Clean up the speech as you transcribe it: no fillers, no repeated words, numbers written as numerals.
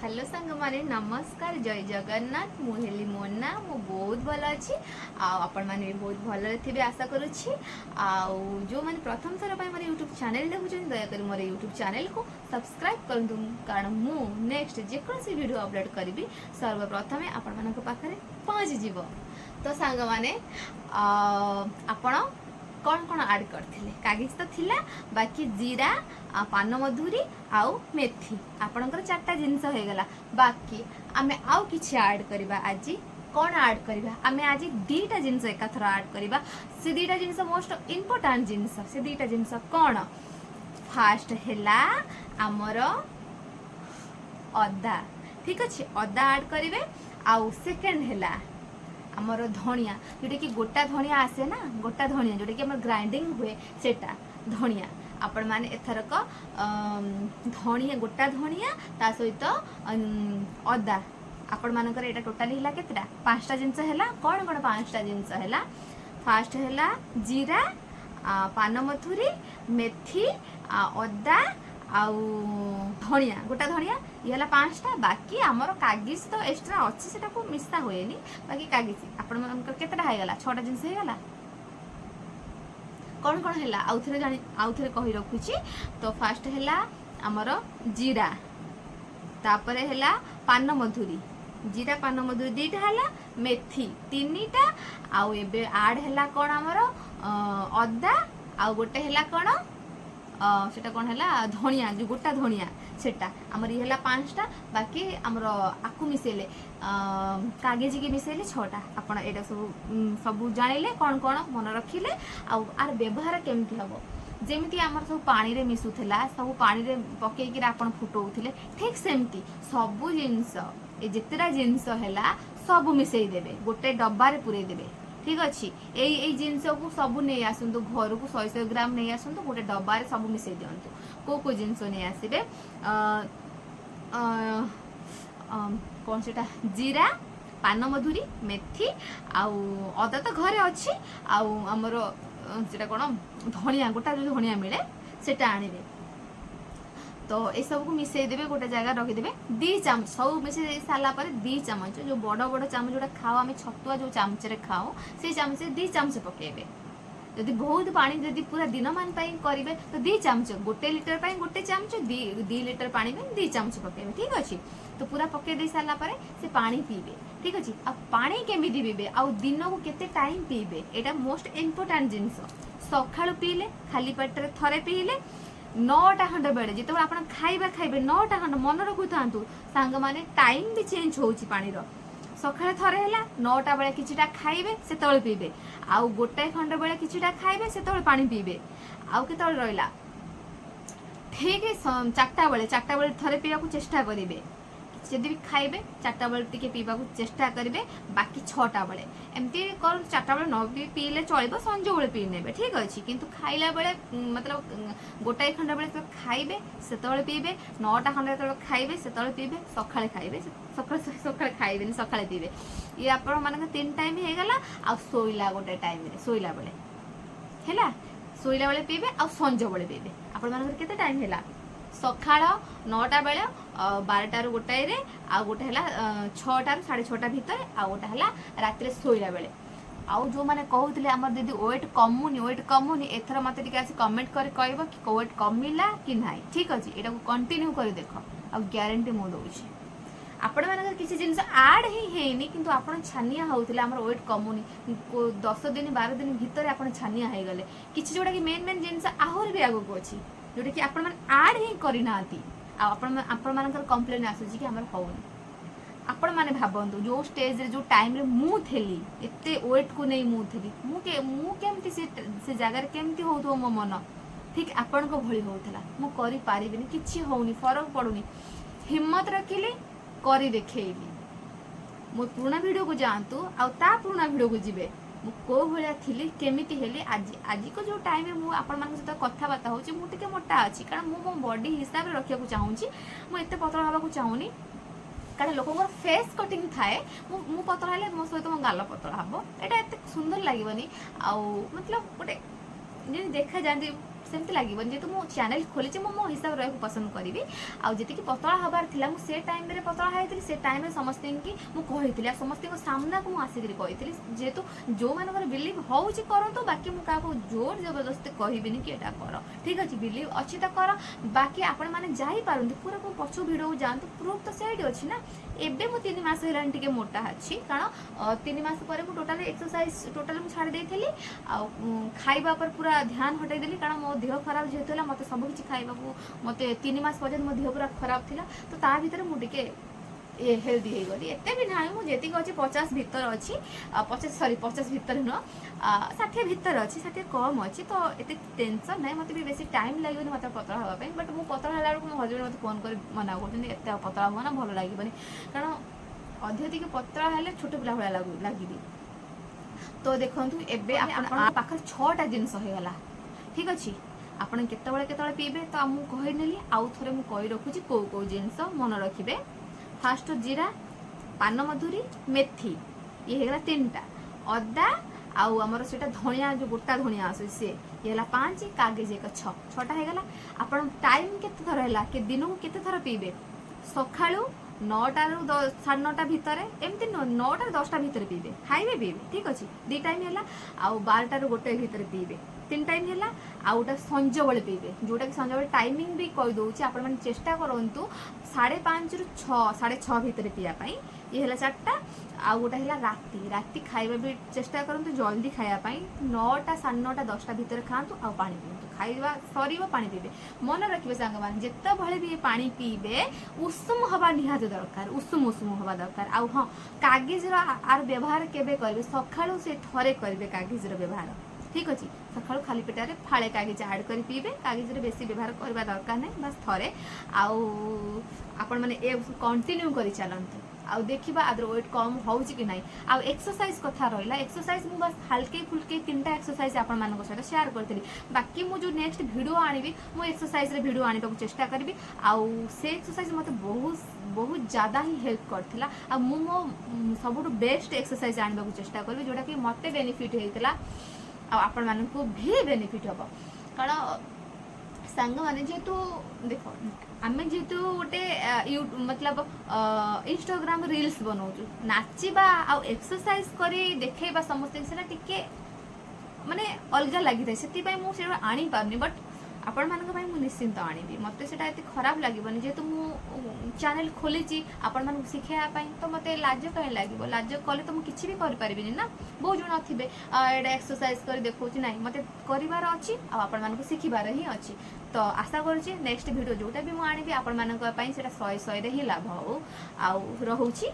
Hello सांग माने नमस्कार जय जगन्नाथ मुहेली मोना मु बहुत भल अच्छी आपण मैंने भी बहुत भल थे आशा करुच्छी जो मैंने प्रथम थर मोर यूट्यूब चैनल देखुं दयाकोरी मोर यूट्यूब चैनल को सब्सक्राइब करूँ कारण मु नेक्स्ट जेकोसी वीडियो अपलोड करी सर्वप्रथमे आपण मान पाखे पहुँची जीव। तो सांग माने आपण कौन कौन ऐड करथिले कागज तो थिला बाकी जीरा पान मधुरी आउ मेथी आपणकर चारटा जिनस हो गला बाकी आमे आउ किछि ऐड करबा। आज कौन ऐड करबा आमे आज दीटा जिनस एकाथर ऐड करबा। से दीटा जिनस मोस्ट इंपोर्टेंट जिनस से दीटा जिनस कौन फास्ट हैला आमर अदा ठीक अच्छे अदा ऐड करिवे आउ सेकंड हैला आमर धनिया जोटा कि गोटा धनिया आसे ना गोटा धनिया जोटा कि ग्राइंडिंग हुए सेटा धनिया आपण माने एथरक धनिया गोटा धनिया ता सहित अदा आपण मानकर एटा टोटाली हिला केतरा पांचटा जिंस हैला कोन कोन पांचटा जिंस हैला। फास्ट हैला जीरा पान मथुरी मेथी अदा आउ धनिया गोटा धनिया ये पांचटा बाकी आमर कागज तो एक्स्ट्रा अच्छी से मिसा हुए बाकी कागज आपण केतटा होगा छटा जिनस होगा कौन कौन है आउ थे कही रखुची। तो फास्ट है आमर जीरा तापर है पान मधुरी जीरा पान मधुरी दीटा है मेथी तीनटा आउ एबे ऐड है कौन आमर अदा आउ गोटे है कौन सेटा कौन है धनिया जो गोटा धनिया सेटा आमर ये पांचटा बाकी आमर आकु मिसेले कागज की मिसेले छटा आपण एटा सब जानिले कौन कौन मन रखिले आर व्यवहार केमती हम जेमती आमर सब पानी रे मिसुथिला सब पानी रे पकेई कि आपण फुटौथिले ठीक सेमती सब जिंस ए जेतेरा जिंस हैला सब मिसेई देबे गोटे डब्बा रे पुरे देबे ठीक अच्छे यही जिनस को सब नहीं आसतु घर को 100 ग्राम नहीं आसतु गोटे डब्बार सब मिसई दिंतु को जिनस नहीं आसबे कौन से जीरा पान मधुरी मेथी आउ अदा तो घरे अच्छी आमर से कौन धनिया गोटा जो धनिया मिले सेटा आनिबे। तो ये सब को मिसई देवे गोटे जगह रखिदेवे 2 चामच सब मिसई सारा पर 2 चामच जो बड़ बड़ चामच जोटा खाओ आम छतुआ जो चामच खाओ से चामच 2 चामच पकेबे जदि बहुत पानी जदि पूरा दिन मान करेंगे तो 2 चामच गोटे लिटर पाई गोटे चामच 2 लिटर पानी में 2 चामच पकेबे ठीक अच्छे। तो पूरा पके दे सारा पर से पानी पीबे ठीक अच्छे आ पानी केमी पीबे आ दिन को केते टाइम पीबे एटा मोस्ट इंपोर्टेंट जिनस सकाळु पीले खाली पेटरे थरे पीले 9टा खंड बेले जिते आप खाइबा खाइबे 9टा खंड मन रखु था सांग माने टाइम भी चेंज होची पानी रो सकाळे थरे हैला 9टा बेले किछिटा खाइबे से तळे पीबे आउ गोटाए खंड बेले किछिटा खाइबे से तळे पानी पीबे आउ के तळे रहिला ठीक 4टा बेले थरे पीवा को चेष्टा करिवे जदि भी खाइबे 4टा बेले टिके पीवा को चेष्टा करिवे बाकी 6टा बेले एमती कर 4टा बेले न पीले चलिबो संज बेले पी नेबे ठीक अछि किंतु खाइला बेले मतलब गोटाए खंड बेले तो खाइबे सेतळे पीबे 9टा खंड तो खाइबे सेतळे पीबे सकाळे खाइबे सकाळे खाइबे सकाळे पीबे ये आपण माने 3 टाइम हे गला आ सोइला गोटे टाइम रे सोइला बेले हैला सोइला बेले पीबे आ संज बेले पीबे आपण माने केते टाइम हैला सकाळ 9टा बेले 12टा रु गोटाए रे आ गोटे है 6टा रु 6:30 भितर आ गोटे है रात शोला बेले आउ जो मैंने कहते आम दीदी वेट कमुनी एथर मत कमेंट कर कहब कि वेट कमिला कि ना ठीक अच्छे यहाँ कंटिन्यू कर देख आ ग्यारंटी मु दूसरी आपण मान किसी जिन आड ही किंतु आपण छानिया होता आम वेट कमुनी 10 दिन 12 दिन भितर आप छानिया हो गले किसी जोटा कि मेन मेन जिन आहरी भी आगक अच्छी जोटा कि आपण मैंने आड ही करना आपण मानकर कंप्लेन आसूची कि हमर होउनी आपण माने भाबंतु जो स्टेज रे जो टाइम रे मु थेली एते वेट को नहीं मु थेली मु केमती से जगह रे केमती होतो मो मन ठीक आपण को भली होतला मु करि पारिबिनी किछि होउनी फरक पडुनी हिम्मत रखिली करी देखेइली मो पुराना वीडियो को जानतु आ ता पुराना वीडियो को जिबे मु को भलिया थिली केमिति हेली आज को जो टाइम रे मु आपण मान सहित कथा बाता होची मु टिके मोटा अछि कारण मु मो बॉडी हिसाब रे रखिया को चाहूची मु एते पतला हबा को चाहूनी कारण लोक फेस कटिंग थाए मु पतला हेले मो सहित मो गाल पतला हबो एटा एते सुंदर लागबनी आ मतलब गोटे जे देखा जानती सेमती लगे जेहेतु मो चैनल खोली मो हिसाब रहा पसंद करी आती पतला हबार था से टाइम रे पतला होती से टाइम समस्त की मुझे समस्त सामना को आसिक कही जेहेतु जो मान बिलीव हो करूँ बाकी मुझे जोर जबरदस्ती कहबी कि एटा कर ठीक अच्छे बिलीव अच्छी तो कर बाकी आपण मैंने जापारती पूरा पछु भिड़ जातु प्रूफ तो सही अच्छी ना एबे मो 3 मास है मोटा अच्छी कारण 3 मास पर टोटाल एक्सरसाइज टोटाल छाड़ देती खाइबा पर पूरा ध्यान हटईदेली कारण मो देह खराब जेहेतु मत सबकि खाइबा मत 3 मास पर्यंत मो देह पूरा खराब थिला तो ता भीतर मुझे हेल्दी हो गली एत भी ना मुझे अच्छी 50 भितर अच्छी 50 भितर नुह 60 भितर अच्छी 60 कम अच्छी तो ये टेंशन ना मत भी बेसी टाइम लगे मत पतला हाँपाई बट मुझे पतला है मो हजबैंड मत फोन कर मना कर पतला हुआ ना भल लगे कारण अधिक पतला है छोट पिला भाया लगे तो देखु एवं पाखे 6टा जिनस होगा ठीक अच्छे आपड़ केतबे पीबे तो मुझे कहीनेली आउ थे मुझे कही रखुची कौ कौ जिनस मन रखिए फास्ट जीरा पान मधुरी मेथी ये होगा 3टा अदा आउ आमर से धनिया जो गोटा धनिया आस सी ये 5 कागज एक 6टा होगा आप टाइम केते थर है कि दिन को केते थर पीबे सका 9टा रू 9:30 भितर एमती 9टा 10टा भितर पीबे खाइबे पीबे ठीक अच्छे 2 टाइम है आउ 12टा रू 1 भितर पीबे 3 टाइम है आउटा संज बेले पीबे जोटा कि संज बेले टाइमिंग भी कहीदे आपण मैंने चेष्टा करूँ 5:30 रू 6:30 भितर पीवाई ये है 4टा आउ गोटा है राति खाइबा भी चेष्टा करूँ जल्दी खायापाई 9टा 9:30 10टा भितर खातु आ पानी पीतु खाइबा सर पानी पीबे मन रखिए सांग मैंने जिते बड़े भी पानी पीबे उषुम हवा निहाती दरकार उषुम हवा दरकार आउ हाँ कागजर आर व्यवहार केबे करेंगे सकाळू से थरे करेंगे कागजर व्यवहार ठीक अच्छे सका खाली पेटारे फाड़े कागज आड कर पीबे कागज बेसी व्यवहार करवा दरकार नहीं बस थरे आपण मैंने कंटिन्यू कर चलते आउ देखा आदर वेट कम हो कि ना आउ एक्सरसाइज कथा रहा एक्सरसाइज मु बस हल्के फुल्के 3टा एक्सरसाइज आपण मानक सहित शेयर करती बाकी मुझे नेक्स्ट वीडियो आनी मु एक्सरसाइज रे वीडियो आने को चेष्टा करी आउ से एक्सरसाइज मत बहुत ज़्यादा ही हेल्प करथिला आ मु मो सबुठ बेस्ट एक्सरसाइज आने को चेष्टा करी जोटा कि मत बेनिफिट होता आपण मानक भी बेनिफिट हम कारण सांग मैंने जेहेतु देख आम जेहेतु गोटे मतलब इंस्टाग्राम रील्स बनाऊँ नाचवा आउ एक्सरसाइज करी देखा समस्त से टिके माने अलग लगी था से मुझे आनी पारनी बट आपण मान निश्चिंत आनी मत से खराब लगे जेहेतु मु चैनल खोली आपण मान शिखापी तो मत लाज कहीं लगे लाज कले तो मुझे भी करें ना बहुत जन थे एटा एक्सरसाइज कर देखा ना मत करार अच्छी आपण मान शिखबार ही अच्छी तो आशा करुँचे नेक्स्ट वीडियो जोटा भी मुझे आनी आपण मान 100 100 ही लाभ हो आउ रोची।